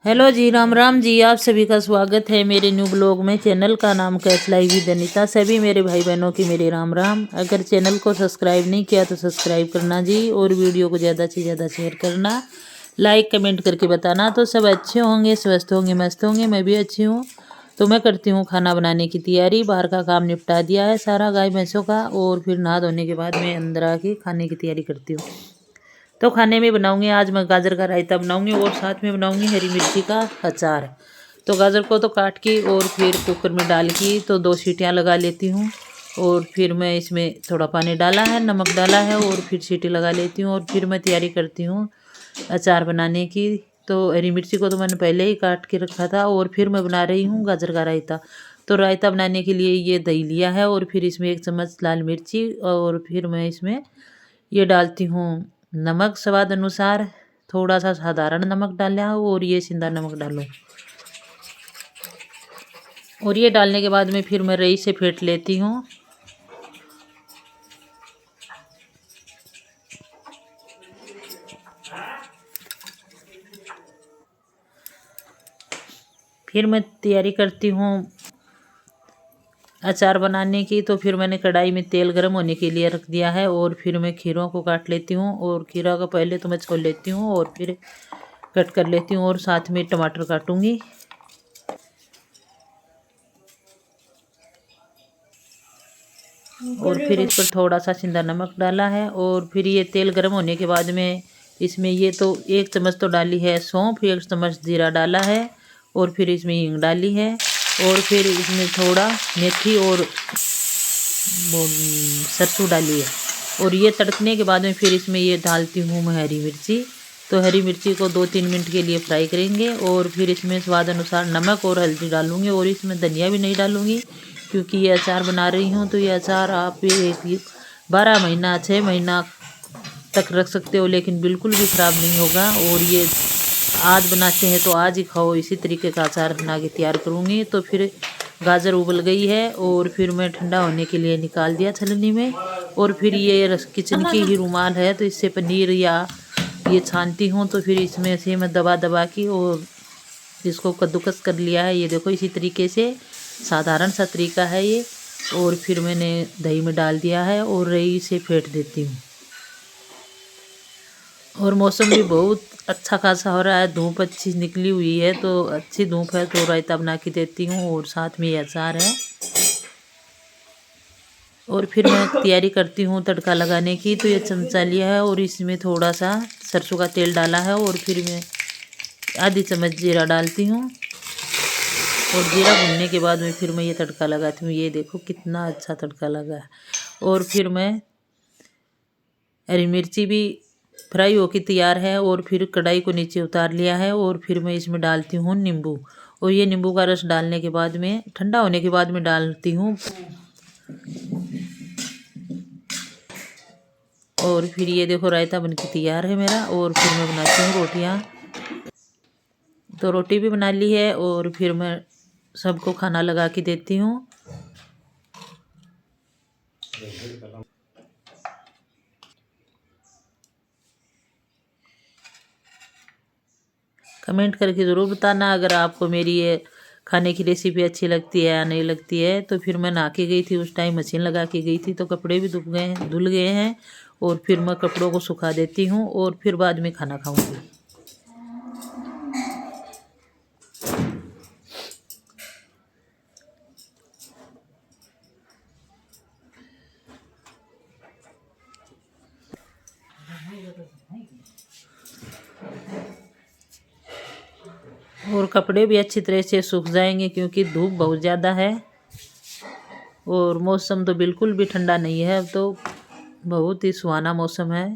Hello जी, राम राम जी। आप सभी का स्वागत है मेरे न्यू ब्लॉग में। चैनल का नाम कैसलाई विद अनीता। सभी मेरे भाई बहनों की मेरे राम राम। अगर चैनल को सब्सक्राइब नहीं किया तो सब्सक्राइब करना जी, और वीडियो को ज़्यादा से ज़्यादा शेयर करना, लाइक कमेंट करके बताना। तो सब अच्छे होंगे, स्वस्थ होंगे, मस्त होंगे। मैं भी अच्छी हूँ। तो मैं करती हूँ खाना बनाने की तैयारी। बाहर का काम निपटा दिया है सारा गाय भैंसों का, और फिर नहा धोने के बाद मैं अंदर आके खाने की तैयारी करती हूँ। तो खाने में बनाऊंगी आज मैं गाजर का रायता बनाऊंगी, और साथ में बनाऊंगी हरी मिर्ची का अचार। तो गाजर को तो काट के और फिर कुकर में डाल के तो 2 सीटियां लगा लेती हूँ, और फिर मैं इसमें थोड़ा पानी डाला है, नमक डाला है, और फिर सीटी लगा लेती हूँ। और फिर मैं तैयारी करती हूँ अचार बनाने की। तो हरी मिर्ची को तो मैंने पहले ही काट के रखा था, और फिर मैं बना रही हूँ गाजर का रायता। तो रायता बनाने के लिए ये दही लिया है, और फिर इसमें 1 चम्मच लाल मिर्ची, और फिर मैं इसमें ये डालती हूँ नमक स्वाद अनुसार। थोड़ा सा साधारण नमक डाला हो, और ये सिंधा नमक डालो। और ये डालने के बाद में फिर मैं रई से फेंट लेती हूँ। फिर मैं तैयारी करती हूँ अचार बनाने की। तो फिर मैंने कढ़ाई में तेल गर्म होने के लिए रख दिया है, और फिर मैं खीरों को काट लेती हूँ। और खीरा को पहले तो मैं छोल लेती हूँ, और फिर कट कर लेती हूँ, और साथ में टमाटर काटूंगी। और फिर इस पर थोड़ा सा सिंधा नमक डाला है। और फिर ये तेल गर्म होने के बाद में इसमें ये तो 1 चम्मच तो डाली है सौंफ, 1 चम्मच जीरा डाला है, और फिर इसमें हींग डाली है, और फिर इसमें थोड़ा मेथी और सरसों डाली है। और ये तड़कने के बाद में फिर इसमें ये डालती हूँ मैं हरी मिर्ची। तो हरी मिर्ची को 2-3 मिनट के लिए फ्राई करेंगे, और फिर इसमें स्वाद अनुसार नमक और हल्दी डालूंगी, और इसमें धनिया भी नहीं डालूंगी, क्योंकि ये अचार बना रही हूँ। तो ये अचार आप 12 महीना 6 महीना तक रख सकते हो, लेकिन बिल्कुल भी ख़राब नहीं होगा। और ये आज बनाते हैं तो आज ही खाओ, इसी तरीके का अचार बना के तैयार करूँगी। तो फिर गाजर उबल गई है, और फिर मैं ठंडा होने के लिए निकाल दिया छलनी में। और फिर ये किचन की ही रुमाल है, तो इससे पनीर या ये छानती हूँ। तो फिर इसमें से मैं दबा दबा के और इसको कद्दूकस कर लिया है। ये देखो इसी तरीके से साधारण सा तरीका है ये। और फिर मैंने दही में डाल दिया है, और रई से फेंट देती हूँ। और मौसम भी बहुत अच्छा खासा हो रहा है, धूप अच्छी निकली हुई है, तो अच्छी धूप है। तो रायता बना के देती हूँ, और साथ में ये अचार है। और फिर मैं तैयारी करती हूँ तड़का लगाने की। तो ये चमचा लिया है, और इसमें थोड़ा सा सरसों का तेल डाला है, और फिर मैं आधी चम्मच जीरा डालती हूँ। और जीरा भुनने के बाद में फिर मैं ये तड़का लगाती हूँ। ये देखो कितना अच्छा तड़का लगा है। और फिर मैं हरी मिर्ची भी फ्राई होकर तैयार है, और फिर कढ़ाई को नीचे उतार लिया है। और फिर मैं इसमें डालती हूँ नींबू। और ये नींबू का रस डालने के बाद में ठंडा होने के बाद में डालती हूँ। और फिर ये देखो रायता बनके तैयार है मेरा। और फिर मैं बनाती हूँ रोटियाँ। तो रोटी भी बना ली है, और फिर मैं सबको खाना लगा के देती हूँ। कमेंट करके ज़रूर बताना अगर आपको मेरी ये खाने की रेसिपी अच्छी लगती है या नहीं लगती है। तो फिर मैं नहा के गई थी, उस टाइम मशीन लगा के गई थी, तो कपड़े भी धुल गए हैं। और फिर मैं कपड़ों को सुखा देती हूँ, और फिर बाद में खाना खाऊंगी। और कपड़े भी अच्छी तरह से सूख जाएंगे, क्योंकि धूप बहुत ज़्यादा है, और मौसम तो बिल्कुल भी ठंडा नहीं है। अब तो बहुत ही सुहाना मौसम है।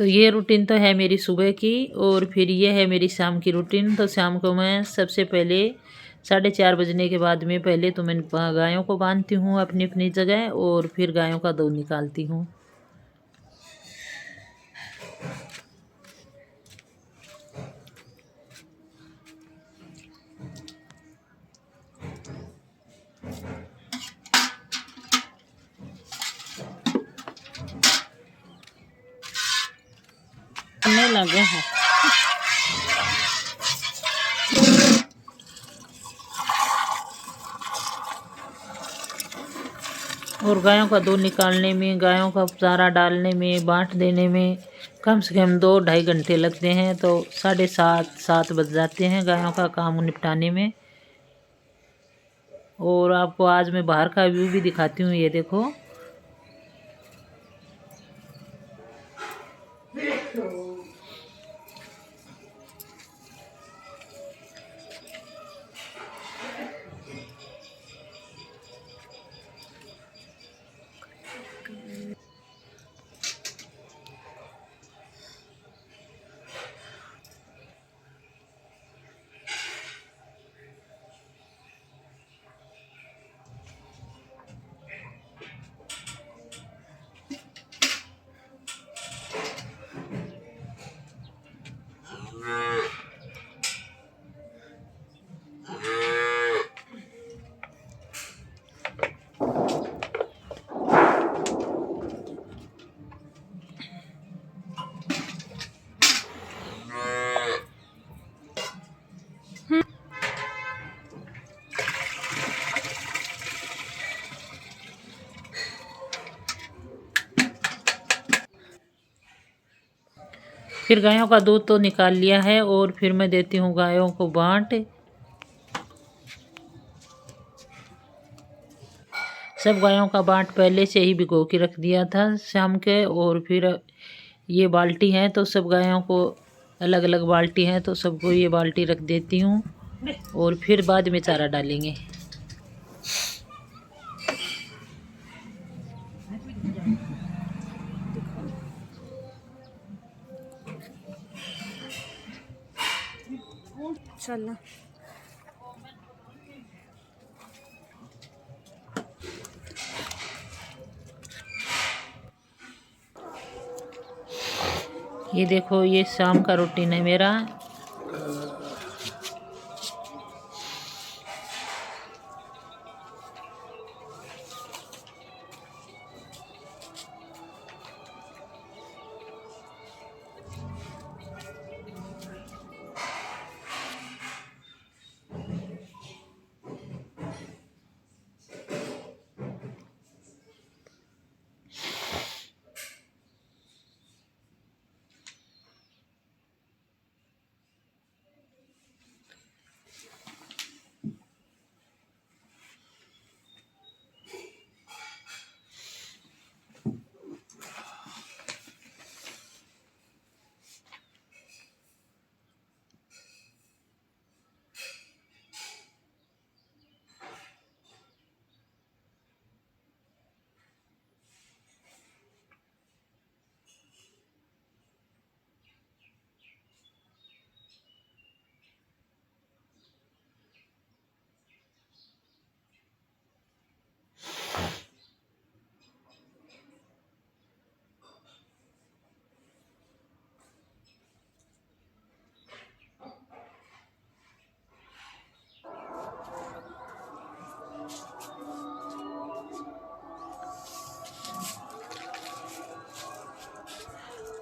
तो ये रूटीन तो है मेरी सुबह की, और फिर ये है मेरी शाम की रूटीन। तो शाम को मैं सबसे पहले 4:30 बजने के बाद में पहले तो मैं गायों को बांधती हूँ अपनी अपनी जगह, और फिर गायों का दूध निकालती हूँ। करने लगे हैं। और गायों का दूध निकालने में, गायों का चारा डालने में, बांट देने में कम से कम 2-2.5 घंटे लगते हैं। तो 7:30-7 बज जाते हैं गायों का काम निपटाने में। और आपको आज मैं बाहर का व्यू भी दिखाती हूँ, ये देखो। फिर गायों का दूध तो निकाल लिया है, और फिर मैं देती हूँ गायों को बांट। सब गायों का बांट पहले से ही भिगो के रख दिया था शाम के। और फिर ये बाल्टी है, तो सब गायों को अलग अलग बाल्टी है, तो सबको ये बाल्टी रख देती हूँ, और फिर बाद में चारा डालेंगे। चलना। ये देखो, ये शाम का रूटीन है मेरा।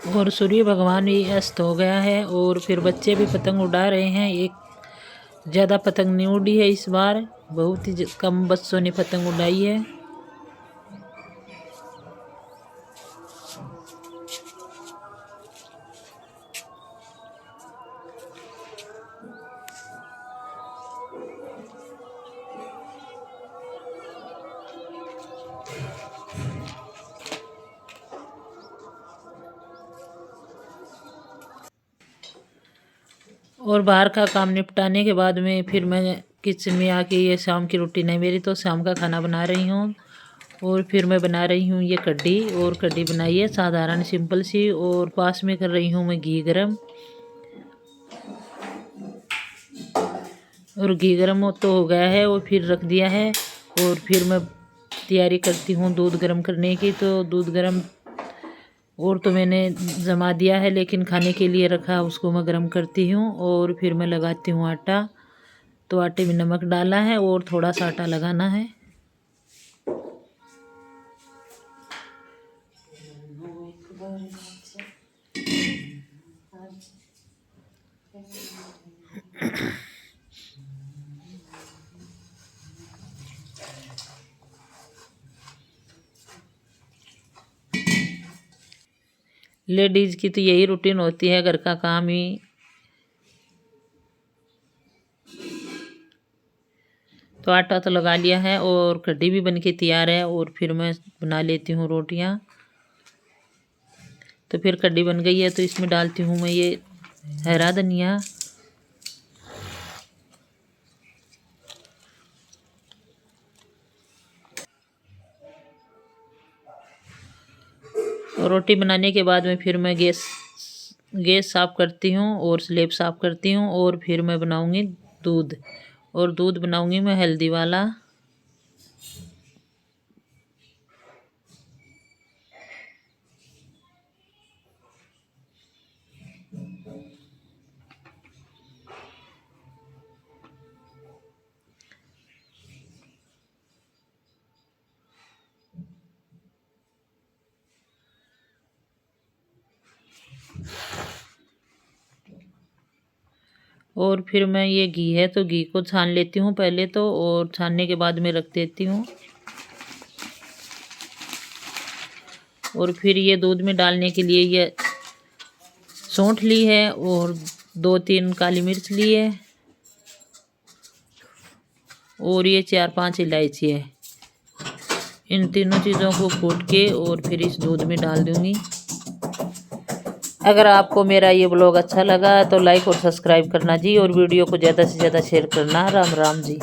और सूर्य भगवान भी अस्त हो गया है, और फिर बच्चे भी पतंग उड़ा रहे हैं। एक ज़्यादा पतंग नहीं उड़ी है इस बार, बहुत ही कम बच्चों ने पतंग उड़ाई है। और बाहर का काम निपटाने के बाद में फिर मैं किचन में आके, ये शाम की रूटीन है मेरी, तो शाम का खाना बना रही हूँ। और फिर मैं बना रही हूँ ये कढ़ी। और कढ़ी बनाई है साधारण सिंपल सी। और पास में कर रही हूँ मैं घी गरम। और घी गरम तो हो गया है और फिर रख दिया है। और फिर मैं तैयारी करती हूँ दूध गरम करने की। तो दूध गरम और तो मैंने जमा दिया है, लेकिन खाने के लिए रखा, उसको मैं गरम करती हूँ। और फिर मैं लगाती हूँ आटा। तो आटे में नमक डाला है और थोड़ा सा आटा लगाना है। लेडीज़ की तो यही रूटीन होती है, घर का काम ही। तो आटा तो लगा लिया है और कढ़ी भी बनके तैयार है। और फिर मैं बना लेती हूँ रोटियाँ। तो फिर कढ़ी बन गई है तो इसमें डालती हूँ मैं ये हरा धनिया। और रोटी बनाने के बाद में फिर मैं गैस साफ़ करती हूँ और स्लेब साफ़ करती हूँ। और फिर मैं बनाऊँगी दूध। और दूध बनाऊँगी मैं हल्दी वाला। और फिर मैं ये घी है तो घी को छान लेती हूँ पहले तो। और छानने के बाद में रख देती हूँ। और फिर ये दूध में डालने के लिए ये सौंठ ली है और 2-3 काली मिर्च ली है। और ये 4-5 इलायची है। इन तीनों चीज़ों को कूट के और फिर इस दूध में डाल दूँगी। अगर आपको मेरा ये ब्लॉग अच्छा लगा तो लाइक और सब्सक्राइब करना जी। और वीडियो को ज़्यादा से ज़्यादा शेयर करना। राम राम जी।